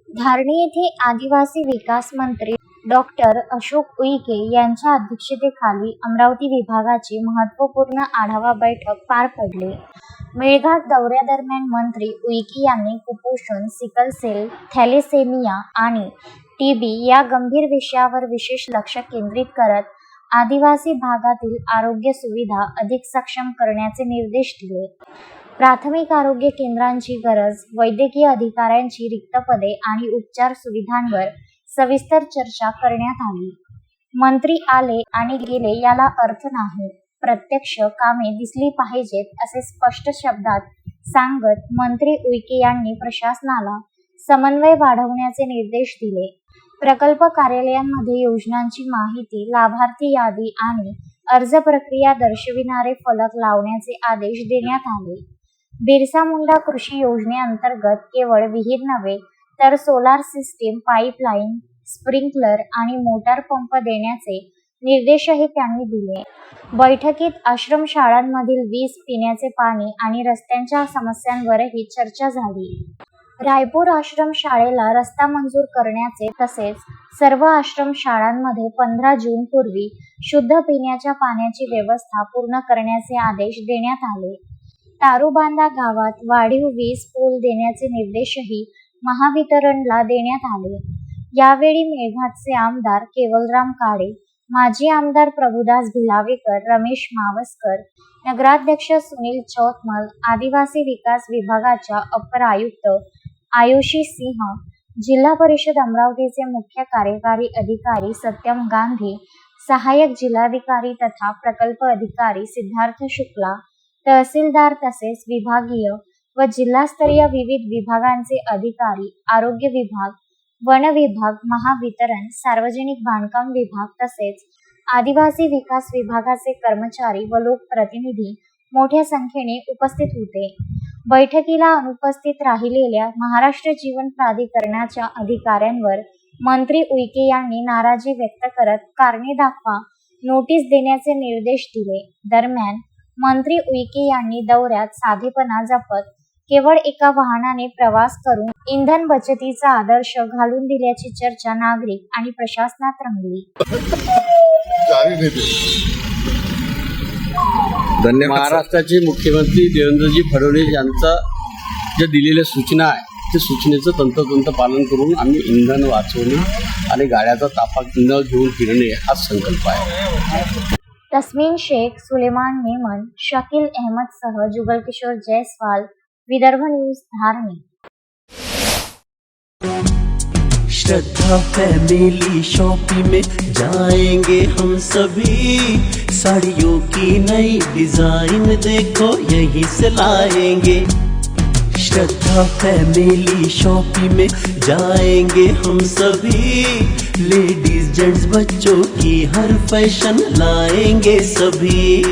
धारणी येथे आदिवासी विकास मंत्री डॉक्टर अशोक उईके यांच्या अध्यक्षतेखाली अमरावती विभागाची महत्त्वपूर्ण आढावा बैठक पार पडली। मेळघाट दौऱ्यादरम्यान मंत्री उईके यांनी कुपोषण, सिकल सेल, थॅलेसेमिया आणि टीबी या गंभीर विषयावर विशेष लक्ष केंद्रित करत आदिवासी भागातील आरोग्य सुविधा अधिक सक्षम करण्याचे निर्देश दिले। प्राथमिक आरोग्य केंद्रांची गरज, वैद्यकीय अधिकाऱ्यांची रिक्त पदे आणि उपचार सुविधांवर सविस्तर चर्चा करण्यात आली। मंत्री आले आणि गेले याला अर्थ नाही, प्रत्यक्ष कामे दिसली पाहिजेत असे स्पष्ट शब्दात सांगत मंत्री उईके यांनी प्रशासनाला समन्वय वाढवण्याचे निर्देश दिले। प्रकल्प कार्यालयांमध्ये योजनांची माहिती, लाभार्थी यादी आणि अर्ज प्रक्रिया दर्शविणारे फलक लावण्याचे आदेश देण्यात आले। बिरसा मुंडा कृषी योजनेअंतर्गत केवळ विहीर नव्हे तर सोलार सिस्टीम, पाईपलाईन, स्प्रिंकलर आणि मोटार पंप देण्याचे निर्देशही त्यांनी दिले। बैठकीत आश्रमशाळांमधील वीज, पिण्याचे पाणी आणि रस्त्यांच्या समस्यांवरही चर्चा झाली। रायपूर आश्रम शाळेला रस्ता मंजूर करण्याचे तसेच सर्व आश्रम शाळांमध्ये 15 जून पूर्वी शुद्ध पिण्याच्या पाण्याची व्यवस्था पूर्ण करण्याचे आदेश देण्यात आले। तारुबांधा गावात वाढीव वीज पूल देण्याचे निर्देशही महावितरणला देण्यात आले। यावेळी मेळघाटचे आमदार केवलराम काळे, माजी आमदार प्रभुदास भिलावेकर, रमेश मावसकर, नगराध्यक्ष सुनील चौतमल, आदिवासी विकास विभागाच्या अपर आयुक्त आयुषी सिंह, जिल्हा परिषद अमरावतीचे मुख्य कार्यकारी अधिकारी सत्यम गांधी, सहाय्यक जिल्हाधिकारी तथा प्रकल्प अधिकारी सिद्धार्थ शुक्ला, तहसीलदार तसेच विभागीय व जिल्हास्तरीय विविध विभागांचे अधिकारी, आरोग्य विभाग, वन विभाग, महावितरण, सार्वजनिक बांधकाम विभाग तसेच आदिवासी विकास विभागाचे कर्मचारी व लोकप्रतिनिधी मोठ्या संख्येने उपस्थित होते। बैठकीला अनुपस्थित राहिलेल्या महाराष्ट्र जीवन प्राधिकरणाच्या अधिकाऱ्यांवर मंत्री उईके यांनी नाराजी व्यक्त करत कारणे दाखवा नोटीस देण्याचे निर्देश दिले। दरम्यान मंत्री उईके यांनी दौऱ्यात साधेपणा जपत केवळ एका वाहनाने प्रवास करून इंधन बचतीचा आदर्श घालून दिल्याची चर्चा नागरिक आणि प्रशासनात रंगली। धन्यवाद। महाराष्ट्राचे मुख्यमंत्री देवेंद्रजी फडणवीस यांचा ज्या दिलेल्या सूचना आहे त्या सूचनेचं तंतोतंत पालन करून आम्ही इंधन वाचवणे आणि गाड्याचा ताफा न घेऊन फिरणे हा संकल्प आहे। तस्मीन शेख, सुलेमान मेमन, शकील अहमद सह जुगल किशोर जयस्वाल, विदर्भ न्यूज, धारणी। श्रद्धा फैमिली शॉपिंग में जाएंगे हम सभी, साड़ियों की नई डिजाइन देखो यहीं से लाएंगे। श्रद्धा फैमिली शॉपिंग में जाएंगे हम सभी, लेडीज जेंट्स बच्चों की हर फैशन लाएंगे सभी।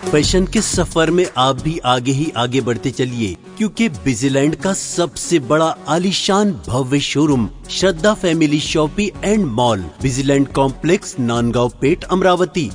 फैशन के सफर में आप भी आगे ही आगे बढ़ते चलिए, क्योंकि बिजीलैंड का सबसे बड़ा आलीशान भव्य showroom Shraddha family shopping and mall, Busyland complex, Nandgaon Peth, Amravati.